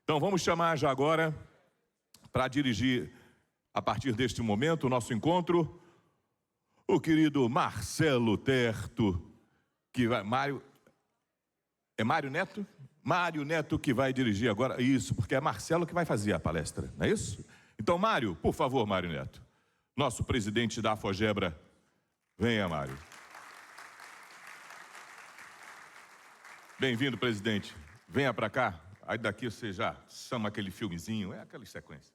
Então vamos chamar já agora, para dirigir, a partir deste momento, o nosso encontro, o querido Marcelo Terto, que vai... Mário Neto? Mário Neto que vai dirigir agora, isso, porque é Marcelo que vai fazer a palestra, não é isso? Então, Mário, por favor, Mário Neto, nosso presidente da Afogebra, venha, Mário. Bem-vindo, presidente, venha para cá, aí daqui você já chama aquele filmezinho, é aquela sequência.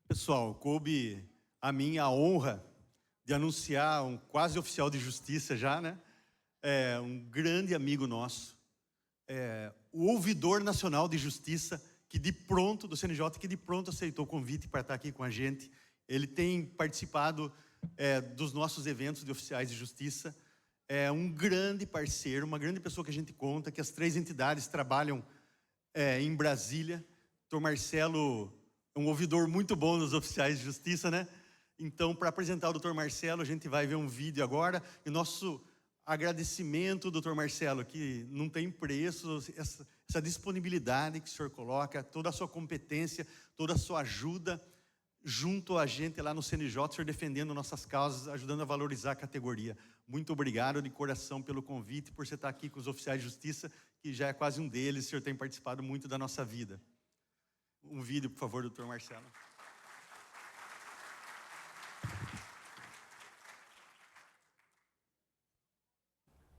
Pessoal, coube a mim a honra de anunciar um quase oficial de justiça já, né? Um grande amigo nosso, o ouvidor nacional de justiça, que de pronto, do CNJ, que de pronto aceitou o convite para estar aqui com a gente. Ele tem participado dos nossos eventos de oficiais de justiça. É um grande parceiro, uma grande pessoa que a gente conta, que as 3 entidades trabalham em Brasília. Dr. Marcelo é um ouvidor muito bom dos oficiais de justiça, né? Então, para apresentar o Dr. Marcelo, a gente vai ver um vídeo agora. E nosso agradecimento, Dr. Marcelo, que não tem preço, essa disponibilidade que o senhor coloca, toda a sua competência, toda a sua ajuda, junto a gente lá no CNJ, o senhor defendendo nossas causas, ajudando a valorizar a categoria. Muito obrigado de coração pelo convite, por você estar aqui com os oficiais de justiça, que já é quase um deles, o senhor tem participado muito da nossa vida. Um vídeo, por favor, Dr. Marcelo.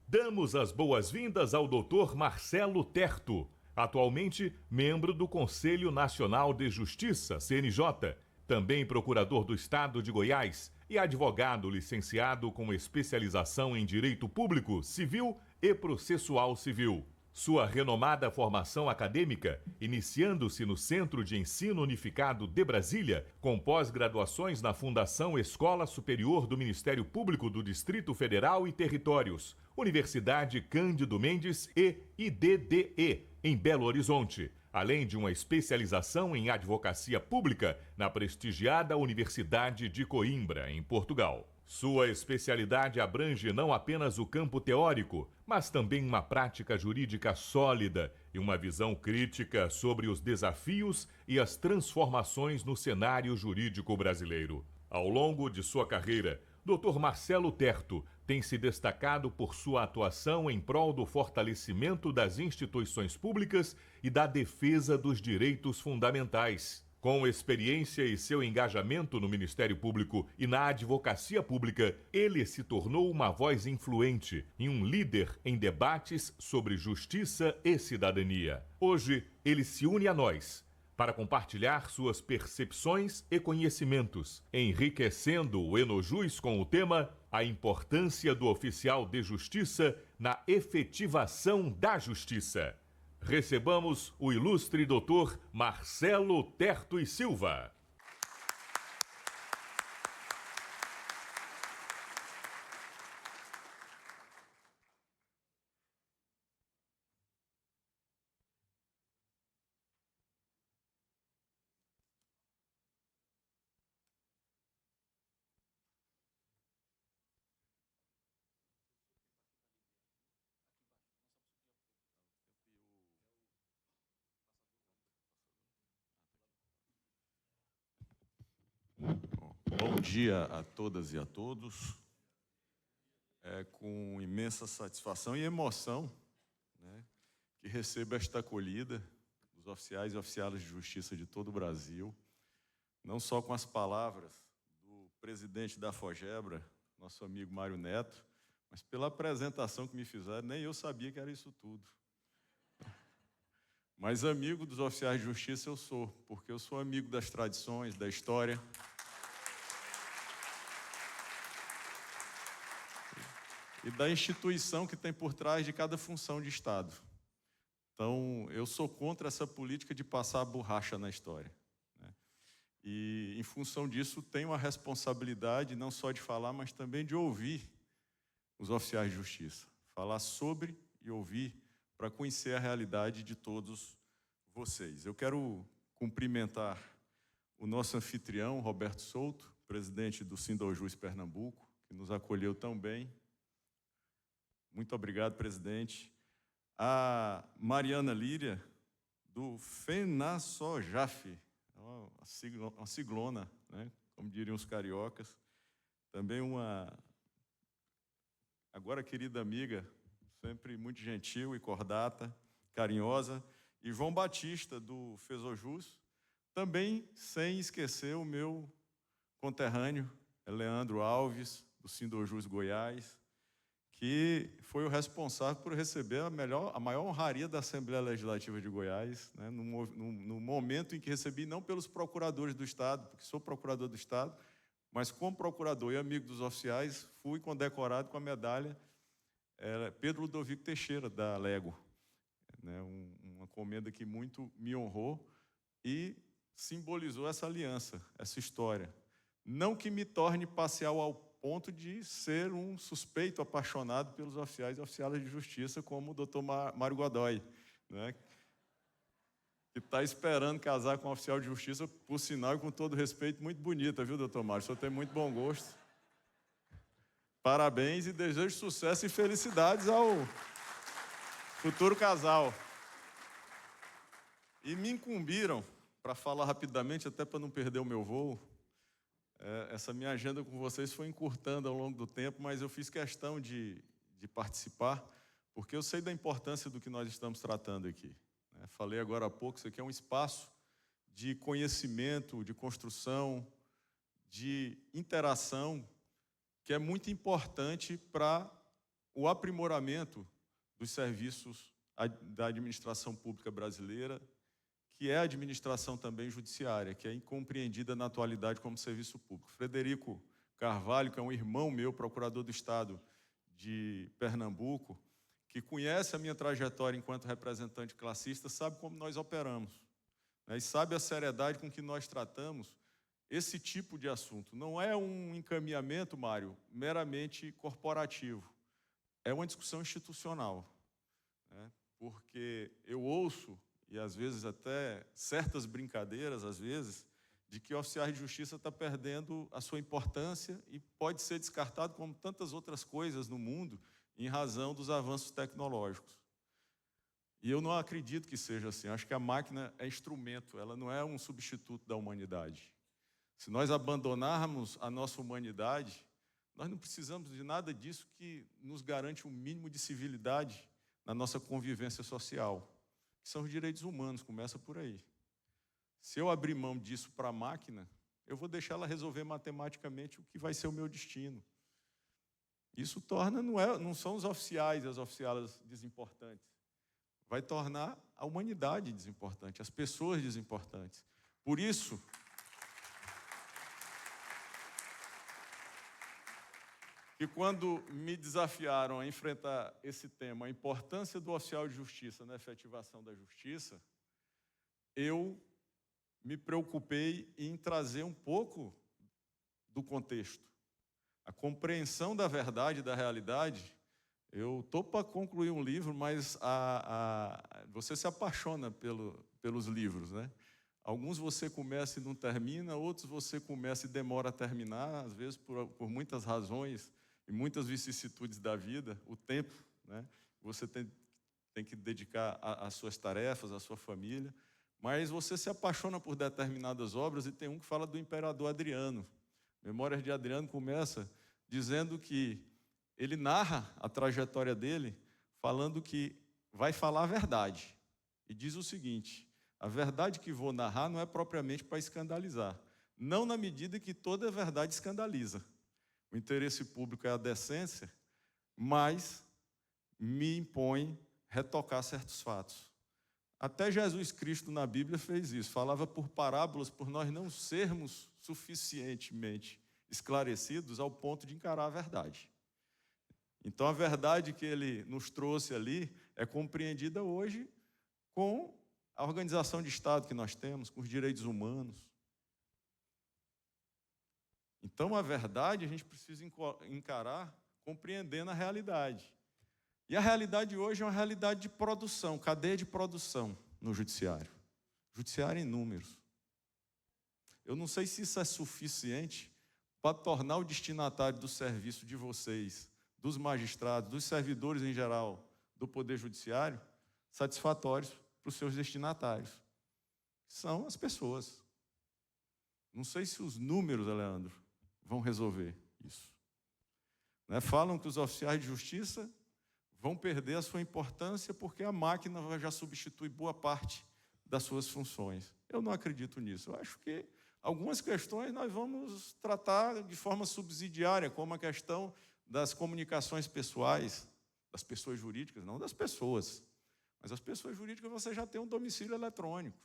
Damos as boas-vindas ao Dr. Marcelo Terto, atualmente membro do Conselho Nacional de Justiça, CNJ, também procurador do Estado de Goiás e advogado licenciado com especialização em Direito Público, Civil e Processual Civil. Sua renomada formação acadêmica, iniciando-se no Centro de Ensino Unificado de Brasília, com pós-graduações na Fundação Escola Superior do Ministério Público do Distrito Federal e Territórios, Universidade Cândido Mendes e IDDE, em Belo Horizonte, além de uma especialização em advocacia pública na prestigiada Universidade de Coimbra, em Portugal. Sua especialidade abrange não apenas o campo teórico, mas também uma prática jurídica sólida e uma visão crítica sobre os desafios e as transformações no cenário jurídico brasileiro. Ao longo de sua carreira, Dr. Marcelo Terto tem se destacado por sua atuação em prol do fortalecimento das instituições públicas e da defesa dos direitos fundamentais. Com experiência e seu engajamento no Ministério Público e na advocacia pública, ele se tornou uma voz influente e um líder em debates sobre justiça e cidadania. Hoje, ele se une a nós para compartilhar suas percepções e conhecimentos, enriquecendo o Enojus com o tema A Importância do Oficial de Justiça na Efetivação da Justiça. Recebamos o ilustre doutor Marcelo Terto e Silva. Bom dia a todas e a todos. É com imensa satisfação e emoção, né, que recebo esta acolhida dos oficiais e oficiais de justiça de todo o Brasil, não só com as palavras do presidente da Afogebra, nosso amigo Mário Neto, mas pela apresentação que me fizeram, nem eu sabia que era isso tudo. Mas amigo dos oficiais de justiça eu sou, porque eu sou amigo das tradições, da história. E da instituição que tem por trás de cada função de Estado. Então, eu sou contra essa política de passar a borracha na história, né? E, em função disso, tenho a responsabilidade não só de falar, mas também de ouvir os oficiais de justiça. Falar sobre e ouvir para conhecer a realidade de todos vocês. Eu quero cumprimentar o nosso anfitrião, Roberto Souto, presidente do Sindojus Pernambuco, que nos acolheu tão bem. Muito obrigado, presidente. a Mariana Líria, do FENASOJAF, uma siglona, né? Como diriam os cariocas. Também uma, agora querida amiga, sempre muito gentil e cordata, carinhosa. E João Batista, do FESOJUS, também sem esquecer o meu conterrâneo, Leandro Alves, do Sindojus Goiás, que foi o responsável por receber a maior honraria da Assembleia Legislativa de Goiás, né, no momento em que recebi, não pelos procuradores do Estado, porque sou procurador do Estado, mas como procurador e amigo dos oficiais, fui condecorado com a medalha Pedro Ludovico Teixeira, da Lego, né, uma comenda que muito me honrou e simbolizou essa aliança, essa história. Não que me torne parcial ao ponto de ser um suspeito apaixonado pelos oficiais e oficiais de justiça, como o doutor Mário Godoy, né, que está esperando casar com um oficial de justiça, por sinal e com todo respeito, muito bonita, viu, doutor Mário? O senhor tem muito bom gosto. Parabéns e desejo sucesso e felicidades ao futuro casal. E me incumbiram, para falar rapidamente, até para não perder o meu voo, essa minha agenda com vocês foi encurtando ao longo do tempo, mas eu fiz questão de participar, porque eu sei da importância do que nós estamos tratando aqui. Falei agora há pouco, isso aqui é um espaço de conhecimento, de construção, de interação, que é muito importante para o aprimoramento dos serviços da administração pública brasileira, que é a administração também judiciária, que é incompreendida na atualidade como serviço público. Frederico Carvalho, que é um irmão meu, procurador do Estado de Pernambuco, que conhece a minha trajetória enquanto representante classista, sabe como nós operamos, né? E sabe a seriedade com que nós tratamos esse tipo de assunto. Não é um encaminhamento, Mário, meramente corporativo. É uma discussão institucional, né? Porque eu ouço, e às vezes até certas brincadeiras, às vezes, de que o oficial de justiça está perdendo a sua importância e pode ser descartado como tantas outras coisas no mundo em razão dos avanços tecnológicos. E eu não acredito que seja assim. Acho que a máquina é instrumento, ela não é um substituto da humanidade. Se nós abandonarmos a nossa humanidade, nós não precisamos de nada disso que nos garante um mínimo de civilidade na nossa convivência social, que são os direitos humanos, começa por aí. Se eu abrir mão disso para a máquina, eu vou deixar ela resolver matematicamente o que vai ser o meu destino. Isso torna, não são os oficiais e as oficialas desimportantes, vai tornar a humanidade desimportante, as pessoas desimportantes. Por isso, que quando me desafiaram a enfrentar esse tema, a importância do oficial de justiça na efetivação da justiça, eu me preocupei em trazer um pouco do contexto. A compreensão da verdade, da realidade. Eu estou para concluir um livro, mas você se apaixona pelos livros, né? Alguns você começa e não termina, outros você começa e demora a terminar, às vezes por muitas razões e muitas vicissitudes da vida, o tempo, né? Você tem que dedicar às suas tarefas, à sua família, mas você se apaixona por determinadas obras, e tem um que fala do imperador Adriano. Memórias de Adriano começa dizendo que ele narra a trajetória dele, falando que vai falar a verdade. E diz o seguinte: a verdade que vou narrar não é propriamente para escandalizar, não na medida que toda verdade escandaliza. O interesse público é a decência, mas me impõe retocar certos fatos. Até Jesus Cristo na Bíblia fez isso, falava por parábolas, por nós não sermos suficientemente esclarecidos ao ponto de encarar a verdade. Então, a verdade que ele nos trouxe ali é compreendida hoje com a organização de Estado que nós temos, com os direitos humanos. Então, a verdade a gente precisa encarar compreendendo a realidade. E a realidade hoje é uma realidade de produção, cadeia de produção no judiciário. Judiciário em números. Eu não sei se isso é suficiente para tornar o destinatário do serviço de vocês, dos magistrados, dos servidores em geral do Poder Judiciário, satisfatórios para os seus destinatários. São as pessoas. Não sei se os números, Leandro, vão resolver isso. Né? Falam que os oficiais de justiça vão perder a sua importância porque a máquina já substitui boa parte das suas funções. Eu não acredito nisso. Eu acho que algumas questões nós vamos tratar de forma subsidiária, como a questão das comunicações pessoais, das pessoas jurídicas, não das pessoas. Mas as pessoas jurídicas você já tem um domicílio eletrônico.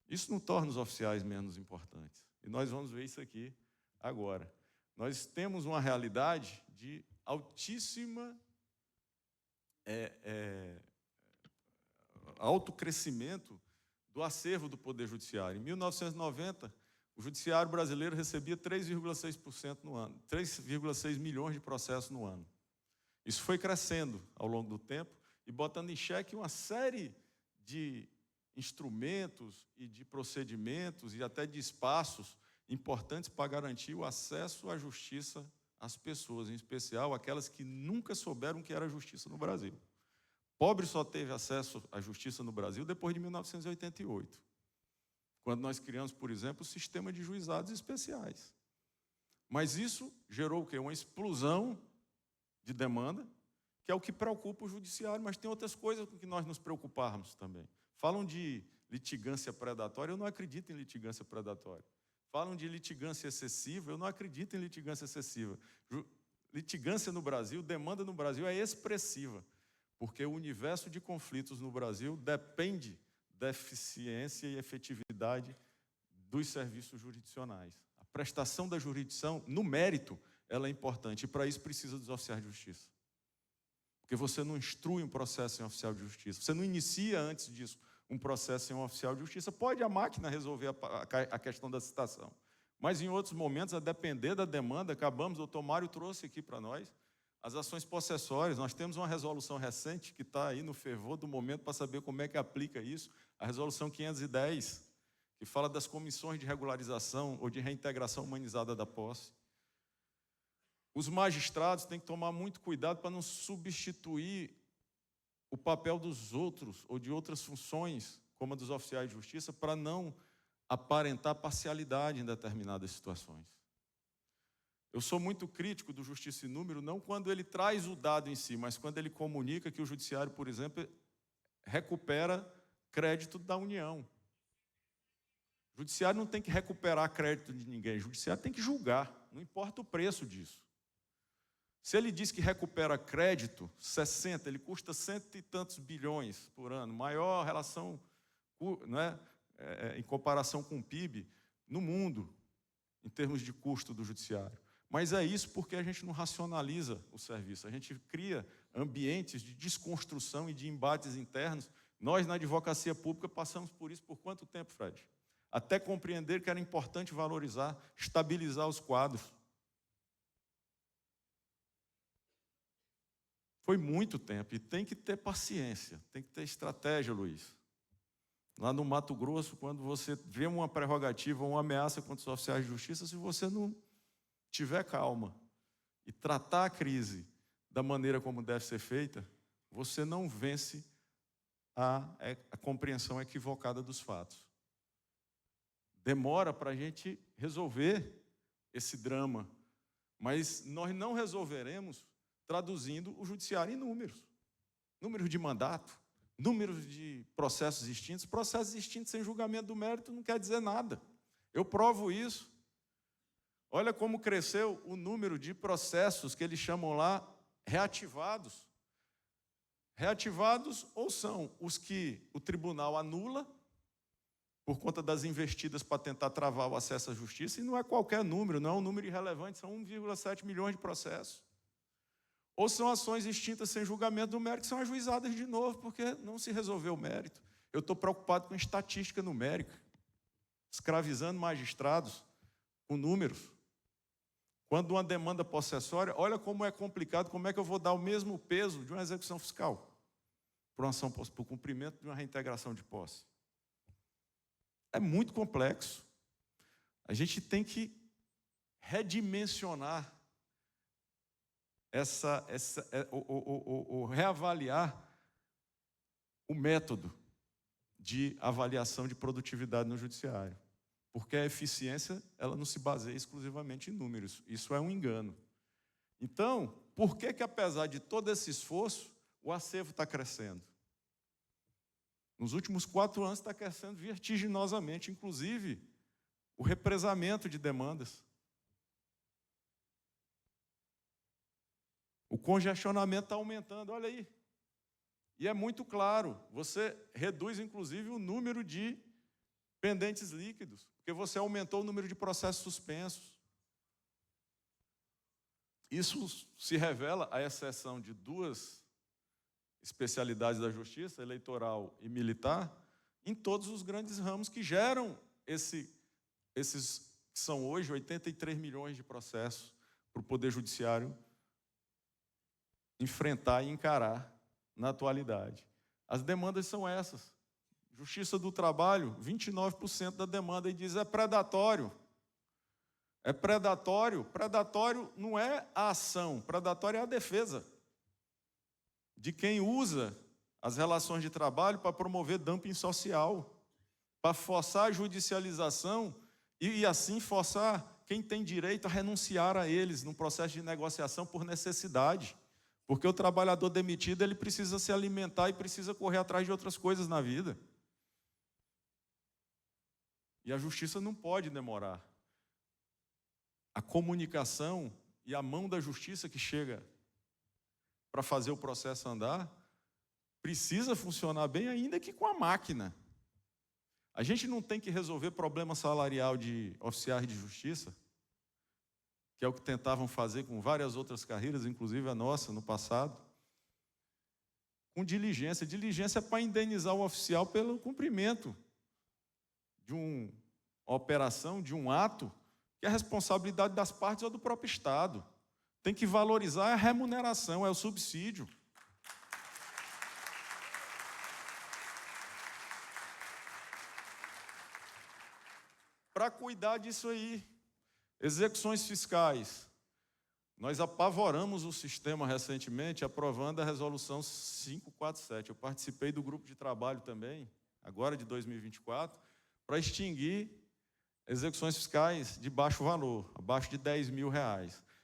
Isso não torna os oficiais menos importantes. E nós vamos ver isso aqui agora. Nós temos uma realidade de altíssima alto crescimento do acervo do Poder Judiciário. Em 1990, o Judiciário brasileiro recebia 3,6% no ano, 3,6 milhões de processos no ano. Isso foi crescendo ao longo do tempo e botando em xeque uma série de instrumentos e de procedimentos e até de espaços importantes para garantir o acesso à justiça às pessoas, em especial aquelas que nunca souberam o que era justiça no Brasil. Pobre só teve acesso à justiça no Brasil depois de 1988, quando nós criamos, por exemplo, o sistema de juizados especiais. Mas isso gerou o quê? Uma explosão de demanda, que é o que preocupa o judiciário, mas tem outras coisas com que nós nos preocuparmos também. Falam de litigância predatória, eu não acredito em litigância predatória. Falam de litigância excessiva, eu não acredito em litigância excessiva. Litigância no Brasil, demanda no Brasil é expressiva, porque o universo de conflitos no Brasil depende da eficiência e efetividade dos serviços jurisdicionais. A prestação da jurisdição, no mérito, ela é importante, e para isso precisa dos oficiais de justiça. Porque você não instrui um processo em oficial de justiça, você não inicia antes disso um processo em um oficial de justiça. Pode a máquina resolver a questão da citação, mas em outros momentos, a depender da demanda, o doutor Mário trouxe aqui para nós, as ações possessórias. Nós temos uma resolução recente que está aí no fervor do momento para saber como é que aplica isso, a resolução 510, que fala das comissões de regularização ou de reintegração humanizada da posse. Os magistrados têm que tomar muito cuidado para não substituir o papel dos outros ou de outras funções, como a dos oficiais de justiça, para não aparentar parcialidade em determinadas situações. Eu sou muito crítico do Justiça e Número, não quando ele traz o dado em si, mas quando ele comunica que o judiciário, por exemplo, recupera crédito da União. O judiciário não tem que recuperar crédito de ninguém, o judiciário tem que julgar, não importa o preço disso. Se ele diz que recupera crédito, 60, ele custa 100 e tantos bilhões por ano, maior relação, né, em comparação com o PIB no mundo, em termos de custo do judiciário. Mas é isso porque a gente não racionaliza o serviço, a gente cria ambientes de desconstrução e de embates internos. Nós, na advocacia pública, passamos por isso por quanto tempo, Fred? Até compreender que era importante valorizar, estabilizar os quadros. Foi muito tempo, e tem que ter paciência, tem que ter estratégia, Luiz. Lá no Mato Grosso, quando você vê uma prerrogativa, uma ameaça contra os oficiais de justiça, se você não tiver calma e tratar a crise da maneira como deve ser feita, você não vence a compreensão equivocada dos fatos. Demora para a gente resolver esse drama, mas nós não resolveremos traduzindo o judiciário em números. Números de mandato, números de processos extintos. Processos extintos sem julgamento do mérito não quer dizer nada. Eu provo isso. Olha como cresceu o número de processos que eles chamam lá reativados. Reativados ou são os que o tribunal anula por conta das investidas para tentar travar o acesso à justiça, e não é qualquer número, não é um número irrelevante, são 1,7 milhões de processos. Ou são ações extintas sem julgamento do mérito, que são ajuizadas de novo, porque não se resolveu o mérito. Eu estou preocupado com estatística numérica, escravizando magistrados com números. Quando uma demanda possessória, olha como é complicado, como é que eu vou dar o mesmo peso de uma execução fiscal para uma ação, para o cumprimento de uma reintegração de posse. É muito complexo. A gente tem que redimensionar reavaliar o método de avaliação de produtividade no judiciário. Porque a eficiência, ela não se baseia exclusivamente em números. Isso é um engano. Então, por que apesar de todo esse esforço, o acervo está crescendo? Nos últimos 4 anos está crescendo vertiginosamente, inclusive o represamento de demandas. O congestionamento está aumentando, olha aí. E é muito claro, você reduz inclusive o número de pendentes líquidos, porque você aumentou o número de processos suspensos. Isso se revela, à exceção de 2 especialidades da justiça, eleitoral e militar, em todos os grandes ramos que geram esses que são hoje 83 milhões de processos para o Poder Judiciário enfrentar e encarar na atualidade. As demandas são essas. Justiça do Trabalho, 29% da demanda, e diz é predatório. É predatório. Predatório não é a ação, predatório é a defesa de quem usa as relações de trabalho para promover dumping social, para forçar a judicialização e assim forçar quem tem direito a renunciar a eles num processo de negociação por necessidade. Porque o trabalhador demitido, ele precisa se alimentar e precisa correr atrás de outras coisas na vida. E a justiça não pode demorar. A comunicação e a mão da justiça que chega para fazer o processo andar precisa funcionar bem, ainda que com a máquina. A gente não tem que resolver problema salarial de oficiais de justiça, que é o que tentavam fazer com várias outras carreiras, inclusive a nossa, no passado, com diligência. Diligência é para indenizar o oficial pelo cumprimento de uma operação, de um ato, que é a responsabilidade das partes ou do próprio Estado. Tem que valorizar a remuneração, é o subsídio. Para cuidar disso aí, execuções fiscais. Nós apavoramos o sistema recentemente, aprovando a resolução 547. Eu participei do grupo de trabalho também, agora de 2024, para extinguir execuções fiscais de baixo valor, abaixo de R$10 mil.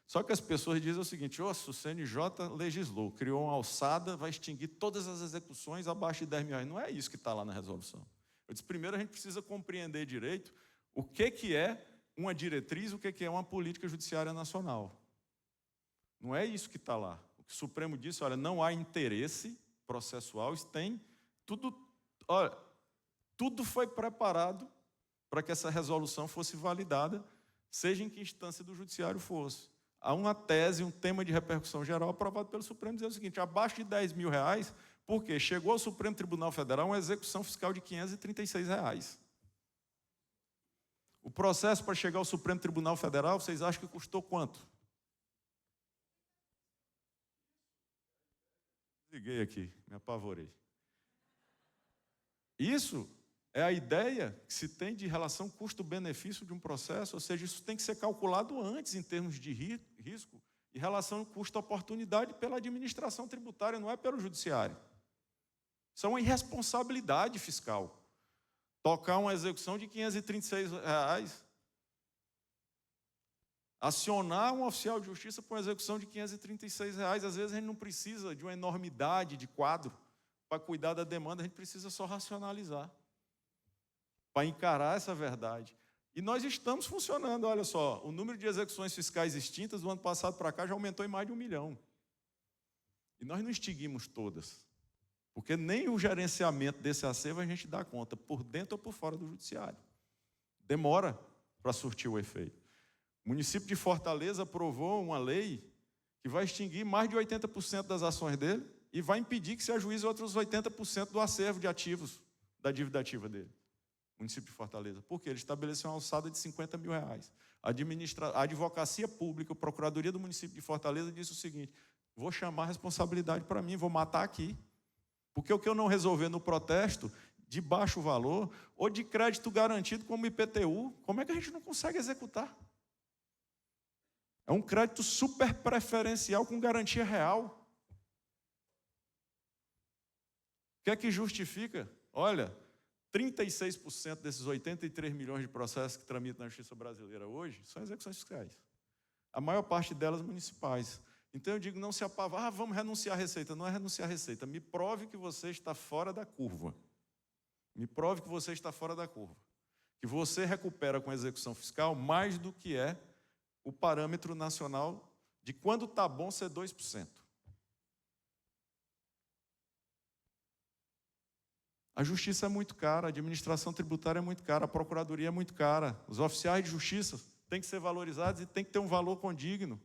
Só que as pessoas dizem o seguinte: o CNJ legislou, criou uma alçada, vai extinguir todas as execuções abaixo de R$10 mil. Não é isso que está lá na resolução. Eu disse, primeiro a gente precisa compreender direito o que é uma diretriz, o que é uma política judiciária nacional. Não é isso que está lá. O que o Supremo disse, olha, não há interesse processual, isso tem tudo, olha, tudo foi preparado para que essa resolução fosse validada, seja em que instância do judiciário fosse. Há uma tese, um tema de repercussão geral aprovado pelo Supremo, dizendo o seguinte: abaixo de R$10 mil, porque chegou ao Supremo Tribunal Federal uma execução fiscal de R$536. O processo para chegar ao Supremo Tribunal Federal, vocês acham que custou quanto? Liguei aqui, me apavorei. Isso é a ideia que se tem de relação custo-benefício de um processo, ou seja, isso tem que ser calculado antes em termos de risco e relação custo-oportunidade pela administração tributária, não é pelo judiciário. Isso é uma irresponsabilidade fiscal. Tocar uma execução de R$536, acionar um oficial de justiça por uma execução de R$536, às vezes a gente não precisa de uma enormidade de quadro para cuidar da demanda, a gente precisa só racionalizar, para encarar essa verdade. E nós estamos funcionando, olha só, o número de execuções fiscais extintas do ano passado para cá já aumentou em mais de 1 milhão. E nós não extinguimos todas. Porque nem o gerenciamento desse acervo a gente dá conta, por dentro ou por fora do judiciário. Demora para surtir o efeito. O município de Fortaleza aprovou uma lei que vai extinguir mais de 80% das ações dele e vai impedir que se ajuize outros 80% do acervo de ativos, da dívida ativa dele. O município de Fortaleza. Por quê? Ele estabeleceu uma alçada de R$50 mil. A advocacia pública, a procuradoria do município de Fortaleza disse o seguinte: vou chamar a responsabilidade para mim, vou matar aqui. Porque o que eu não resolver no protesto, de baixo valor, ou de crédito garantido como IPTU, como é que a gente não consegue executar? É um crédito super preferencial com garantia real. que é que justifica? Olha, 36% desses 83 milhões de processos que tramitam na justiça brasileira hoje são execuções fiscais. A maior parte delas municipais. Então eu digo, não se apavore, vamos renunciar à receita. Não é renunciar à receita, me prove que você está fora da curva. Me prove que você está fora da curva. Que você recupera com a execução fiscal mais do que é o parâmetro nacional de quando está bom ser 2%. A justiça é muito cara, a administração tributária é muito cara, a procuradoria é muito cara, os oficiais de justiça têm que ser valorizados e têm que ter um valor condigno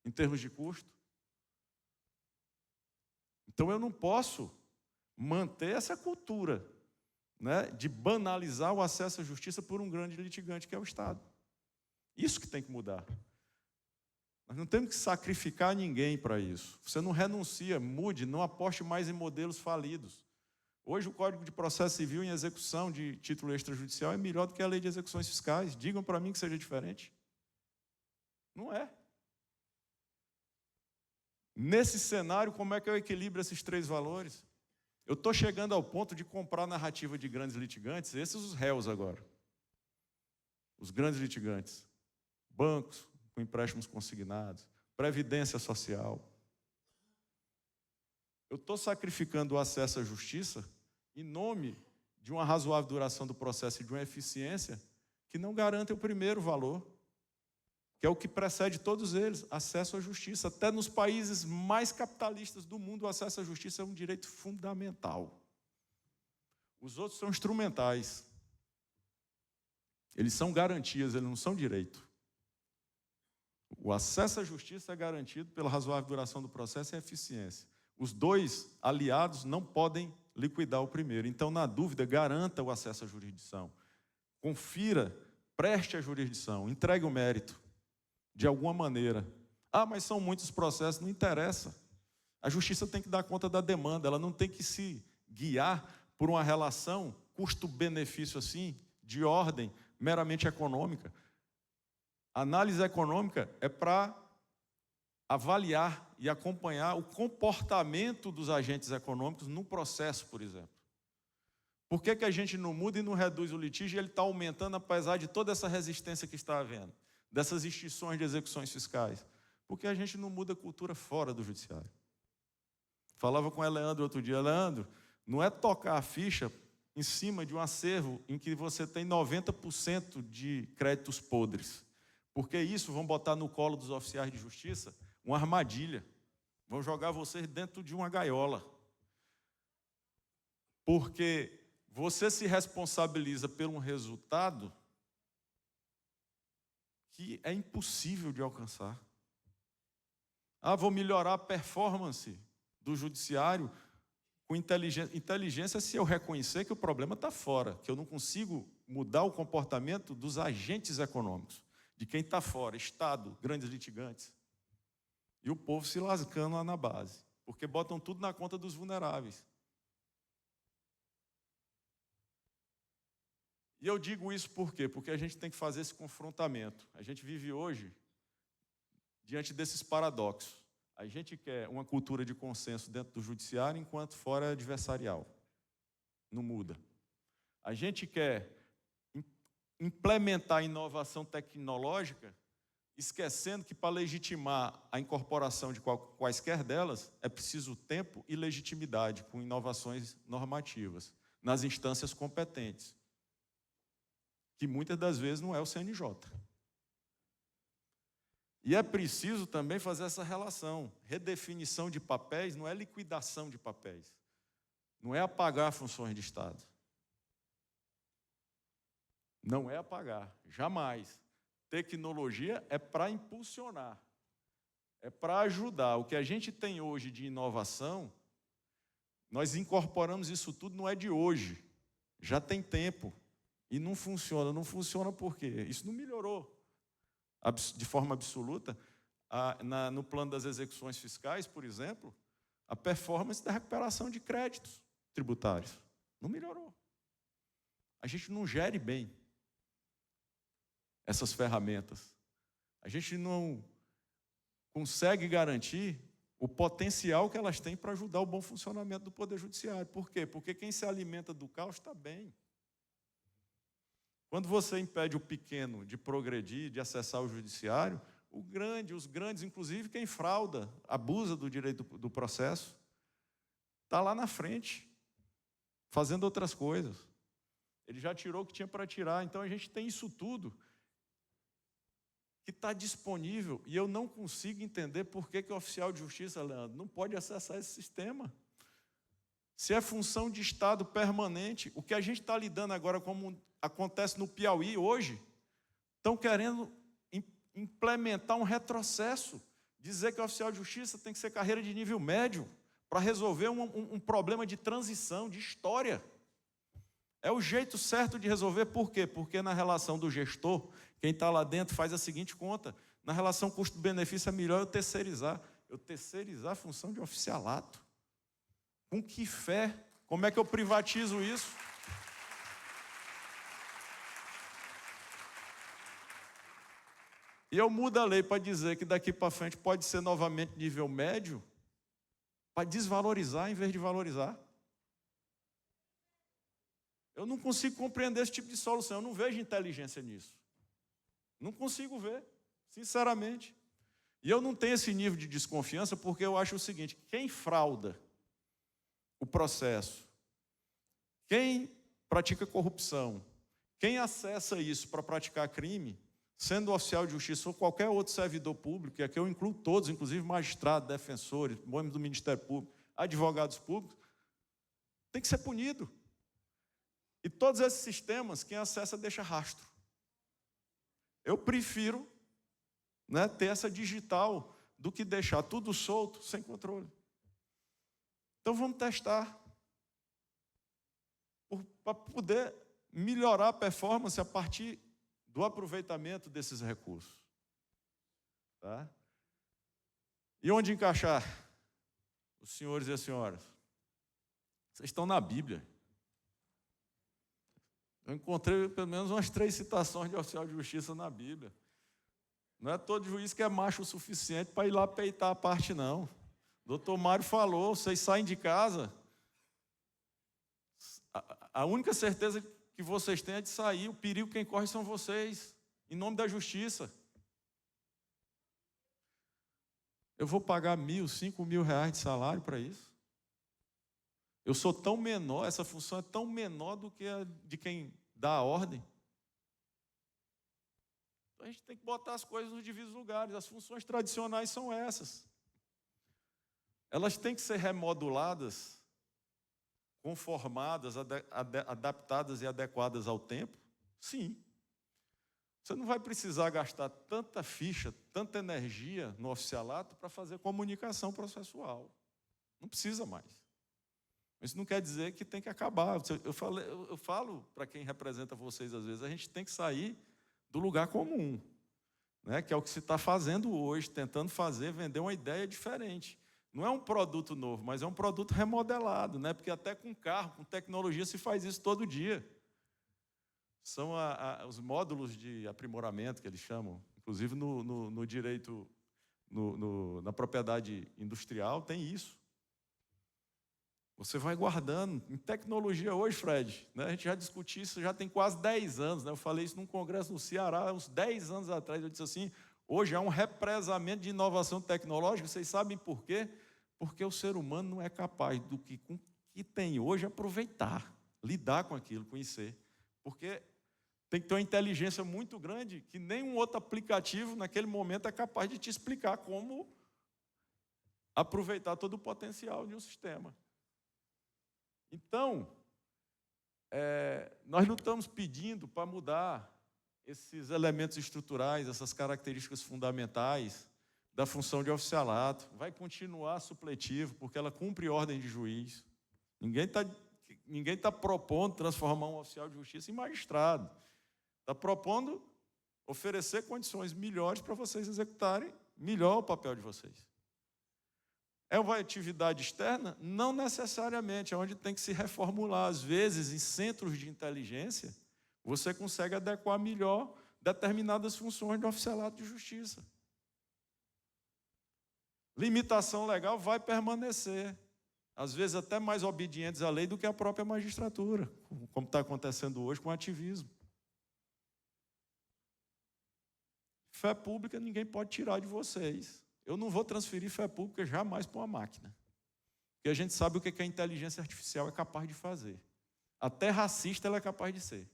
em termos de custo. Então eu não posso manter essa cultura, né, de banalizar o acesso à justiça por um grande litigante que é o Estado. Isso que tem que mudar. Nós não temos que sacrificar ninguém para isso. Você não renuncia, mude, não aposte mais em modelos falidos. Hoje o Código de Processo Civil em execução de título extrajudicial é melhor do que a Lei de Execuções Fiscais. Digam para mim que seja diferente. Não é. Nesse cenário, como é que eu equilibro esses três valores? Eu estou chegando ao ponto de comprar a narrativa de grandes litigantes, esses os réus agora. Os grandes litigantes. Bancos com empréstimos consignados, previdência social. Eu estou sacrificando o acesso à justiça em nome de uma razoável duração do processo e de uma eficiência que não garante o primeiro valor, que é o que precede todos eles, acesso à justiça. Até nos países mais capitalistas do mundo, o acesso à justiça é um direito fundamental. Os outros são instrumentais. Eles são garantias, eles não são direito. O acesso à justiça é garantido pela razoável duração do processo e a eficiência. Os dois aliados não podem liquidar o primeiro. Então, na dúvida, garanta o acesso à jurisdição. Confira, preste a jurisdição, entregue o mérito, de alguma maneira. Ah, mas são muitos processos, não interessa. A justiça tem que dar conta da demanda, ela não tem que se guiar por uma relação custo-benefício assim, de ordem meramente econômica. A análise econômica é para avaliar e acompanhar o comportamento dos agentes econômicos no processo, por exemplo. Por que a gente não muda e não reduz o litígio e ele está aumentando apesar de toda essa resistência que está havendo, dessas extinções de execuções fiscais? Porque a gente não muda a cultura fora do judiciário. Falava com o Leandro outro dia, Leandro, não é tocar a ficha em cima de um acervo em que você tem 90% de créditos podres. Porque isso vão botar no colo dos oficiais de justiça uma armadilha. Vão jogar vocês dentro de uma gaiola. Porque você se responsabiliza por um resultado que é impossível de alcançar. Ah, vou melhorar a performance do judiciário com inteligência. Inteligência se eu reconhecer que o problema está fora, que eu não consigo mudar o comportamento dos agentes econômicos, de quem está fora, Estado, grandes litigantes. E o povo se lascando lá na base, porque botam tudo na conta dos vulneráveis. E eu digo isso por quê? Porque a gente tem que fazer esse confrontamento. A gente vive hoje diante desses paradoxos. A gente quer uma cultura de consenso dentro do judiciário, enquanto fora é adversarial. Não muda. A gente quer implementar a inovação tecnológica, esquecendo que para legitimar a incorporação de quaisquer delas, é preciso tempo e legitimidade com inovações normativas, nas instâncias competentes, que muitas das vezes não é o CNJ. E é preciso também fazer essa relação. Redefinição de papéis não é liquidação de papéis. Não é apagar funções de Estado. Não é apagar, jamais. Tecnologia é para impulsionar, é para ajudar. O que a gente tem hoje de inovação, nós incorporamos isso tudo, não é de hoje. Já tem tempo. E não funciona. Não funciona por quê? Isso não melhorou de forma absoluta. No plano das execuções fiscais, por exemplo, a performance da recuperação de créditos tributários não melhorou. A gente não gere bem essas ferramentas. A gente não consegue garantir o potencial que elas têm para ajudar o bom funcionamento do Poder Judiciário. Por quê? Porque quem se alimenta do caos está bem. Quando você impede o pequeno de progredir, de acessar o judiciário, os grandes, inclusive quem frauda, abusa do direito do processo, está lá na frente, fazendo outras coisas. Ele já tirou o que tinha para tirar. Então, a gente tem isso tudo que está disponível, e eu não consigo entender por que o oficial de justiça, Leandro, não pode acessar esse sistema. Se é função de Estado permanente, o que a gente está lidando agora, como acontece no Piauí hoje, estão querendo implementar um retrocesso, dizer que o oficial de justiça tem que ser carreira de nível médio para resolver um problema de transição, de história. É o jeito certo de resolver, por quê? Porque na relação do gestor, quem está lá dentro faz a seguinte conta: na relação custo-benefício é melhor eu terceirizar a função de oficialato. Com que fé? Como é que eu privatizo isso? E eu mudo a lei para dizer que daqui para frente pode ser novamente nível médio, para desvalorizar em vez de valorizar. Eu não consigo compreender esse tipo de solução, eu não vejo inteligência nisso. Não consigo ver, sinceramente. E eu não tenho esse nível de desconfiança porque eu acho o seguinte: quem frauda o processo, quem pratica corrupção, quem acessa isso para praticar crime, sendo oficial de justiça ou qualquer outro servidor público, e aqui eu incluo todos, inclusive magistrados, defensores, membros do Ministério Público, advogados públicos, tem que ser punido. E todos esses sistemas, quem acessa deixa rastro. Eu prefiro, ter essa digital do que deixar tudo solto, sem controle. Então vamos testar, para poder melhorar a performance a partir do aproveitamento desses recursos. Tá? E onde encaixar? Os senhores e as senhoras, vocês estão na Bíblia. Eu encontrei pelo menos umas 3 citações de oficial de justiça na Bíblia. Não é todo juiz que é macho o suficiente para ir lá peitar a parte, não. O doutor Mário falou, vocês saem de casa, a única certeza que vocês têm é de sair, o perigo quem corre são vocês, em nome da justiça. Eu vou pagar 1.000, 5.000 reais de salário para isso? Eu sou tão menor, essa função é tão menor do que a de quem dá a ordem. Então a gente tem que botar as coisas nos devidos lugares. As funções tradicionais são essas. Elas têm que ser remoduladas, conformadas, adaptadas e adequadas ao tempo? Sim. Você não vai precisar gastar tanta ficha, tanta energia no oficialato para fazer comunicação processual. Não precisa mais. Isso não quer dizer que tem que acabar. Eu falo para quem representa vocês, às vezes, a gente tem que sair do lugar comum, que é o que se está fazendo hoje, tentando vender uma ideia diferente. Não é um produto novo, mas é um produto remodelado, porque até com carro, com tecnologia, se faz isso todo dia. São os módulos de aprimoramento que eles chamam, inclusive no direito, na propriedade industrial, tem isso. Você vai guardando. Em tecnologia hoje, Fred, a gente já discutiu isso, já tem quase 10 anos. Eu falei isso num congresso no Ceará, uns 10 anos atrás. Eu disse assim, hoje há um represamento de inovação tecnológica. Vocês sabem por quê? Porque o ser humano não é capaz do que tem hoje aproveitar, lidar com aquilo, conhecer. Porque tem que ter uma inteligência muito grande que nenhum outro aplicativo, naquele momento, é capaz de te explicar como aproveitar todo o potencial de um sistema. Então, nós não estamos pedindo para mudar esses elementos estruturais, essas características fundamentais da função de oficialato. Vai continuar supletivo, porque ela cumpre ordem de juiz. Ninguém tá propondo transformar um oficial de justiça em magistrado. Está propondo oferecer condições melhores para vocês executarem melhor o papel de vocês. É uma atividade externa? Não necessariamente, é onde tem que se reformular. Às vezes, em centros de inteligência, você consegue adequar melhor determinadas funções do oficialato de justiça. Limitação legal vai permanecer. Às vezes até mais obedientes à lei do que a própria magistratura, como está acontecendo hoje com o ativismo. Fé pública ninguém pode tirar de vocês. Eu não vou transferir fé pública jamais para uma máquina. Porque a gente sabe o que a inteligência artificial é capaz de fazer. Até racista ela é capaz de ser.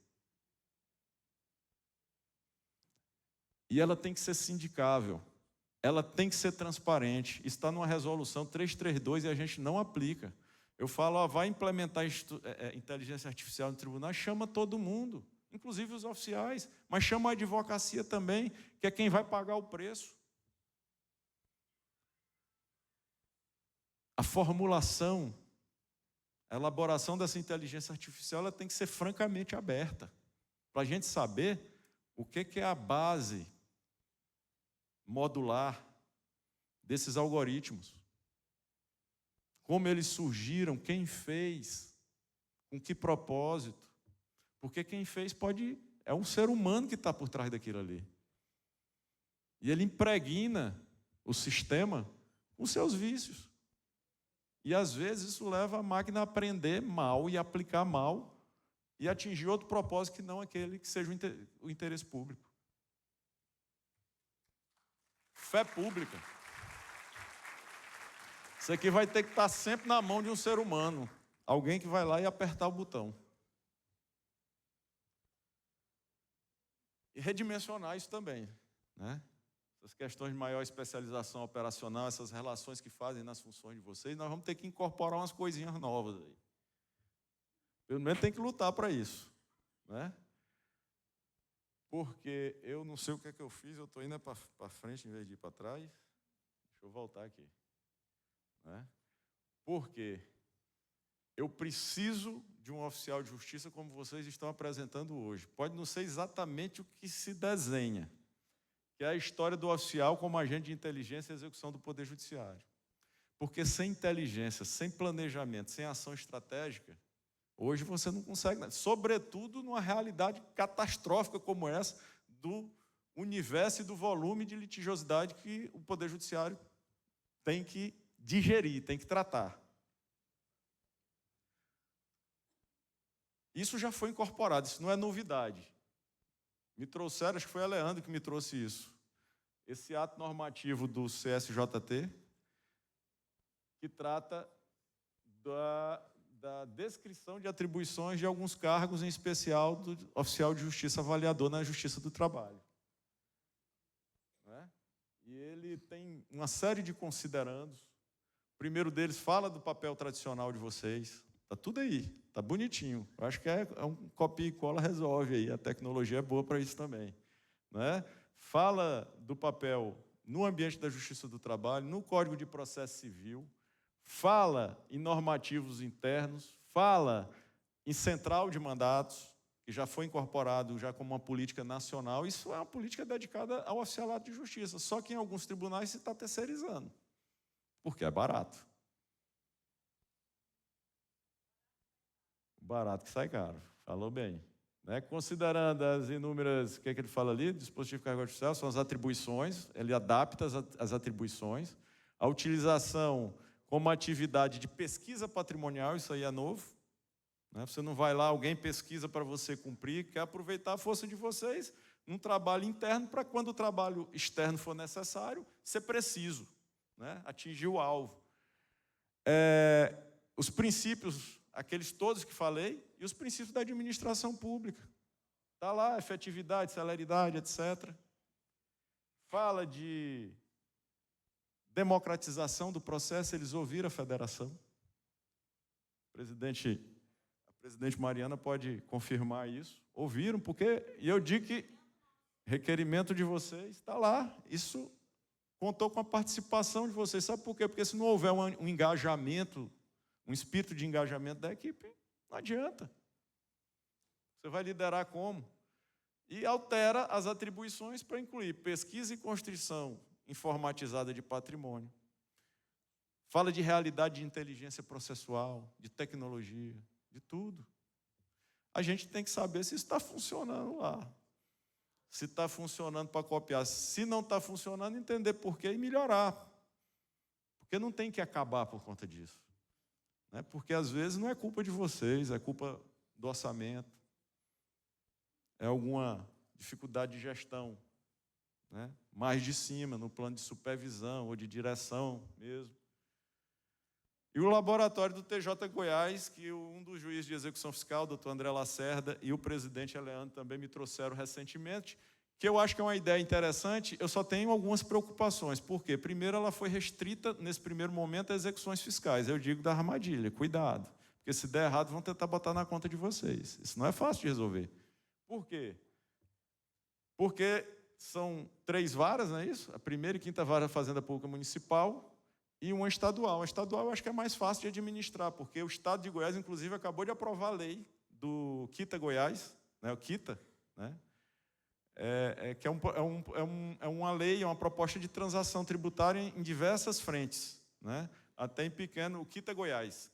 E ela tem que ser sindicável. Ela tem que ser transparente. Está numa resolução 332 e a gente não aplica. Eu falo, vai implementar inteligência artificial no tribunal, chama todo mundo, inclusive os oficiais, mas chama a advocacia também, que é quem vai pagar o preço. A formulação, a elaboração dessa inteligência artificial, ela tem que ser francamente aberta, para a gente saber o que é a base modular desses algoritmos. Como eles surgiram, quem fez, com que propósito. Porque quem fez é um ser humano que está por trás daquilo ali. E ele impregna o sistema com seus vícios. E às vezes isso leva a máquina a aprender mal e aplicar mal e atingir outro propósito que não aquele que seja o interesse público. Fé pública. Isso aqui vai ter que estar sempre na mão de um ser humano. Alguém que vai lá e apertar o botão. E redimensionar isso também, né? Essas questões de maior especialização operacional, essas relações que fazem nas funções de vocês, nós vamos ter que incorporar umas coisinhas novas aí. Pelo menos tem que lutar para isso, né? Porque eu não sei o que é que eu fiz, eu estou indo para frente em vez de ir para trás. Deixa eu voltar aqui. Né? Porque eu preciso de um oficial de justiça como vocês estão apresentando hoje. Pode não ser exatamente o que se desenha, que é a história do oficial como agente de inteligência e execução do Poder Judiciário. Porque sem inteligência, sem planejamento, sem ação estratégica, hoje você não consegue nada. Sobretudo numa realidade catastrófica como essa, do universo e do volume de litigiosidade que o Poder Judiciário tem que digerir, tem que tratar. Isso já foi incorporado, isso não é novidade. Me trouxeram, acho que foi a Leandro que me trouxe isso. Esse ato normativo do CSJT, que trata da descrição de atribuições de alguns cargos, em especial do oficial de justiça avaliador na Justiça do Trabalho. Né? E ele tem uma série de considerandos. O primeiro deles fala do papel tradicional de vocês. Está tudo aí, está bonitinho. Eu acho que é um copia e cola resolve aí. A tecnologia é boa para isso também. Né? Fala do papel no ambiente da Justiça do Trabalho, no Código de Processo Civil, fala em normativos internos, fala em central de mandatos, que já foi incorporado já como uma política nacional. Isso é uma política dedicada ao oficialato de justiça, só que em alguns tribunais se está terceirizando, porque é barato. Barato que sai caro, falou bem. Né? Considerando as inúmeras, o que é que ele fala ali? Dispositivo de cargo artificial, são as atribuições, ele adapta as atribuições, a utilização como atividade de pesquisa patrimonial, isso aí é novo. Né? Você não vai lá, alguém pesquisa para você cumprir, quer aproveitar a força de vocês num trabalho interno para quando o trabalho externo for necessário, ser preciso, né? Atingir o alvo. Os princípios, aqueles todos que falei, e os princípios da administração pública. Está lá, efetividade, celeridade, etc. Fala de democratização do processo, eles ouviram a federação. A presidente Mariana pode confirmar isso. Ouviram, porque, e eu digo que requerimento de vocês está lá. Isso contou com a participação de vocês. Sabe por quê? Porque se não houver um engajamento, um espírito de engajamento da equipe, não adianta. Você vai liderar como? E altera as atribuições para incluir pesquisa e constrição informatizada de patrimônio. Fala de realidade de inteligência processual, de tecnologia, de tudo. A gente tem que saber se está funcionando lá. Se está funcionando para copiar. Se não está funcionando, entender por quê e melhorar. Porque não tem que acabar por conta disso. Né? Porque, às vezes, não é culpa de vocês, é culpa do orçamento, é alguma dificuldade de gestão, né? Mais de cima, no plano de supervisão ou de direção mesmo. E o laboratório do TJ Goiás, que um dos juízes de execução fiscal, doutor André Lacerda, e o presidente Eleandro também me trouxeram recentemente, que eu acho que é uma ideia interessante, eu só tenho algumas preocupações. Por quê? Primeiro, ela foi restrita, nesse primeiro momento, a execuções fiscais. Eu digo da armadilha, cuidado. Porque se der errado, vão tentar botar na conta de vocês. Isso não é fácil de resolver. Por quê? Porque são 3 varas, não é isso? A primeira e quinta vara da Fazenda Pública Municipal e uma estadual. A estadual eu acho que é mais fácil de administrar, porque o Estado de Goiás, inclusive, acabou de aprovar a lei do Quita Goiás, né? O Quita, né? Que é uma lei, é uma proposta de transação tributária em diversas frentes, né? Até em pequeno, o Quita Goiás,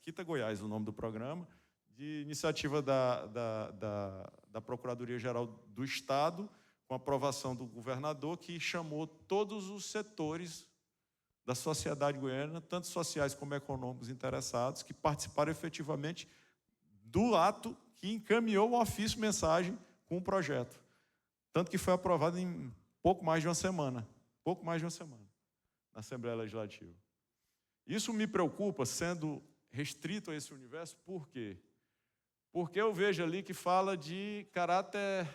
o nome do programa, de iniciativa da Procuradoria-Geral do Estado, com aprovação do governador, que chamou todos os setores da sociedade goiana, tanto sociais como econômicos interessados, que participaram efetivamente do ato que encaminhou o ofício-mensagem com o projeto. Tanto que foi aprovado em pouco mais de uma semana, na Assembleia Legislativa. Isso me preocupa, sendo restrito a esse universo, por quê? Porque eu vejo ali que fala de caráter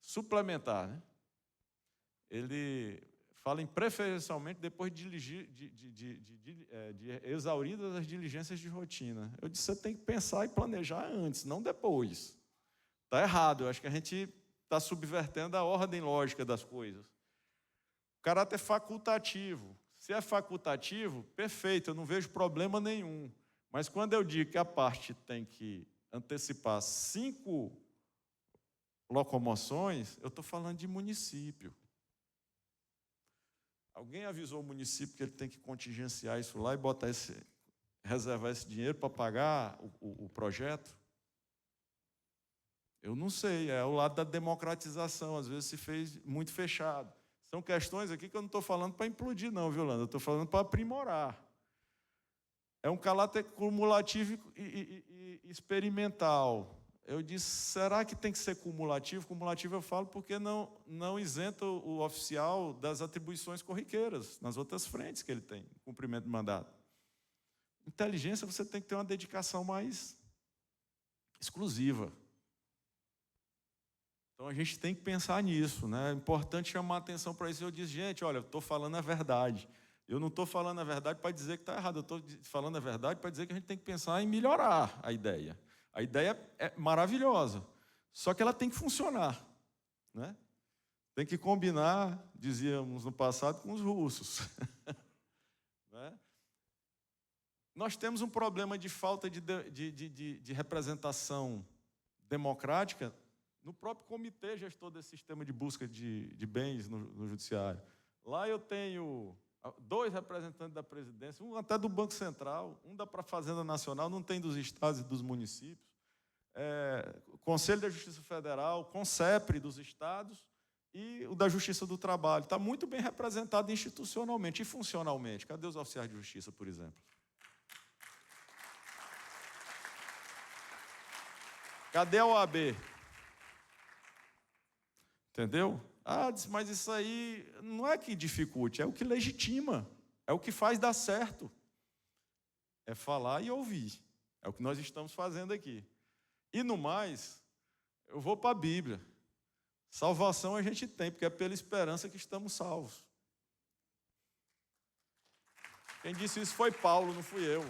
suplementar, né? Ele fala em preferencialmente depois de exauridas as diligências de rotina. Eu disse, você tem que pensar e planejar antes, não depois. Está errado, eu acho que a gente está subvertendo a ordem lógica das coisas. O caráter facultativo. Se é facultativo, perfeito, eu não vejo problema nenhum. Mas quando eu digo que a parte tem que antecipar 5 locomoções, eu estou falando de município. Alguém avisou o município que ele tem que contingenciar isso lá e reservar esse dinheiro para pagar o projeto? Eu não sei, é o lado da democratização, às vezes se fez muito fechado. São questões aqui que eu não estou falando para implodir não, viu, Lando? Eu estou falando para aprimorar. É um caráter cumulativo e experimental. Eu disse, será que tem que ser cumulativo? Cumulativo eu falo porque não isenta o oficial das atribuições corriqueiras, nas outras frentes que ele tem, cumprimento de mandato. Inteligência, você tem que ter uma dedicação mais exclusiva. Então, a gente tem que pensar nisso, né? É importante chamar a atenção para isso. Eu disse, gente, olha, eu estou falando a verdade. Eu não estou falando a verdade para dizer que está errado. Eu estou falando a verdade para dizer que a gente tem que pensar em melhorar a ideia. A ideia é maravilhosa, só que ela tem que funcionar, né? Tem que combinar, dizíamos no passado, com os russos. Né? Nós temos um problema de falta de representação democrática no próprio comitê gestor desse sistema de busca de bens no judiciário. Lá eu tenho 2 representantes da presidência, um até do Banco Central, um da Fazenda Nacional, não tem dos estados e dos municípios, Conselho da Justiça Federal, CONCEPRE dos estados e o da Justiça do Trabalho. Está muito bem representado institucionalmente e funcionalmente. Cadê os oficiais de justiça, por exemplo? Cadê a OAB? Entendeu? Mas isso aí não é que dificulte, é o que legitima, é o que faz dar certo. É falar e ouvir. É o que nós estamos fazendo aqui. E no mais, eu vou para a Bíblia. Salvação a gente tem, porque é pela esperança que estamos salvos. Quem disse isso foi Paulo, não fui eu.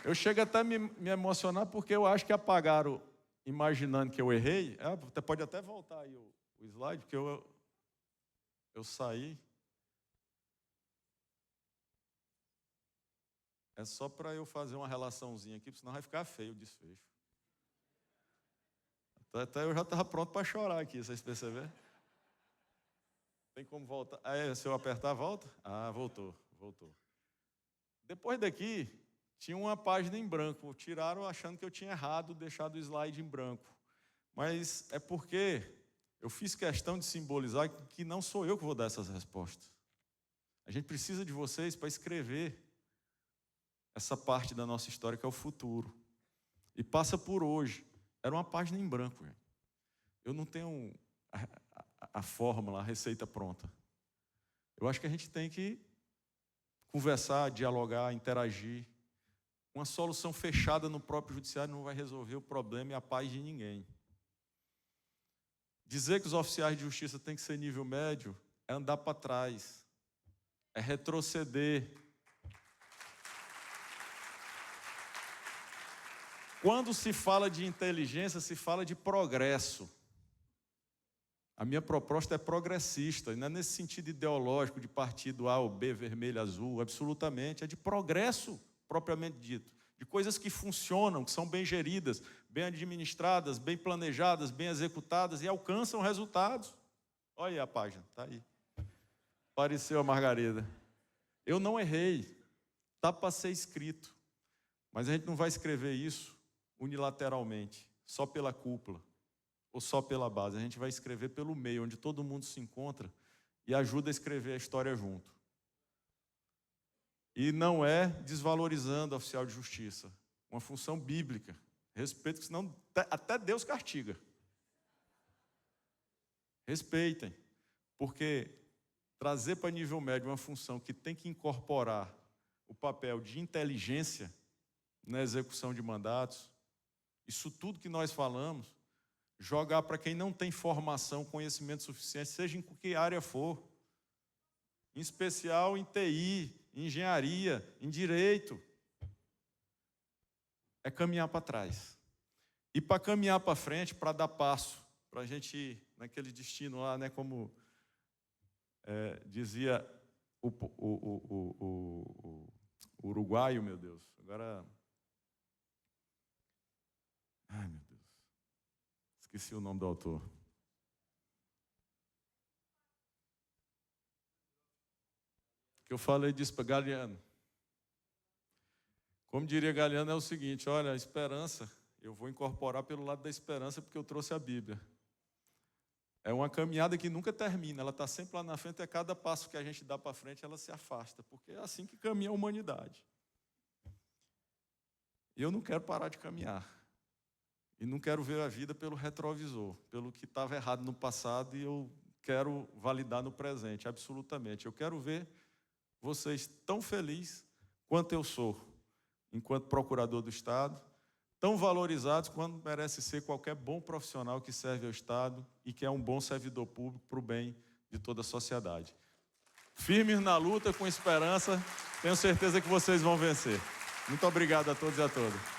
Eu chego até a me emocionar porque eu acho que apagaram, imaginando que eu errei. Pode até voltar aí o slide, porque eu saí. É só para eu fazer uma relaçãozinha aqui, senão vai ficar feio o desfecho. Até eu já estava pronto para chorar aqui, vocês perceberam? Tem como voltar? Se eu apertar, volta? Voltou. Depois daqui, tinha uma página em branco. Tiraram achando que eu tinha errado, deixado o slide em branco. Mas é porque Eu fiz questão de simbolizar que não sou eu que vou dar essas respostas. A gente precisa de vocês para escrever essa parte da nossa história que é o futuro. E passa por hoje. Era uma página em branco, gente. Eu não tenho a fórmula, a receita pronta. Eu acho que a gente tem que conversar, dialogar, interagir. Uma solução fechada no próprio judiciário não vai resolver o problema e a paz de ninguém. Dizer que os oficiais de justiça têm que ser nível médio é andar para trás, é retroceder. Quando se fala de inteligência, se fala de progresso. A minha proposta é progressista, e não é nesse sentido ideológico de partido A ou B, vermelho, azul, absolutamente. É de progresso, propriamente dito. De coisas que funcionam, que são bem geridas, bem administradas, bem planejadas, bem executadas e alcançam resultados. Olha aí a página, está aí. Apareceu a Margarida. Eu não errei, está para ser escrito. Mas a gente não vai escrever isso unilateralmente, só pela cúpula ou só pela base. A gente vai escrever pelo meio, onde todo mundo se encontra e ajuda a escrever a história junto. E não é desvalorizando o oficial de justiça, uma função bíblica. Respeito, que senão até Deus castiga. Respeitem, porque trazer para nível médio uma função que tem que incorporar o papel de inteligência na execução de mandatos, isso tudo que nós falamos, jogar para quem não tem formação, conhecimento suficiente, seja em que área for, em especial em TI, em engenharia, em direito, é caminhar para trás. E para caminhar para frente, para dar passo, para a gente ir naquele destino lá, né, como dizia o uruguaio, meu Deus, agora... Ai, meu Deus. Esqueci o nome do autor. Que eu falei disso para Galeano. Como diria Galeano, é o seguinte: olha, a esperança, eu vou incorporar pelo lado da esperança porque eu trouxe a Bíblia. É uma caminhada que nunca termina, ela está sempre lá na frente, e a cada passo que a gente dá para frente, ela se afasta, porque é assim que caminha a humanidade. E eu não quero parar de caminhar. E não quero ver a vida pelo retrovisor, pelo que estava errado no passado, e eu quero validar no presente, absolutamente. Eu quero ver vocês tão felizes quanto eu sou, enquanto procurador do Estado, tão valorizados quanto merece ser qualquer bom profissional que serve ao Estado e que é um bom servidor público para o bem de toda a sociedade. Firmes na luta, com esperança, tenho certeza que vocês vão vencer. Muito obrigado a todos e a todas.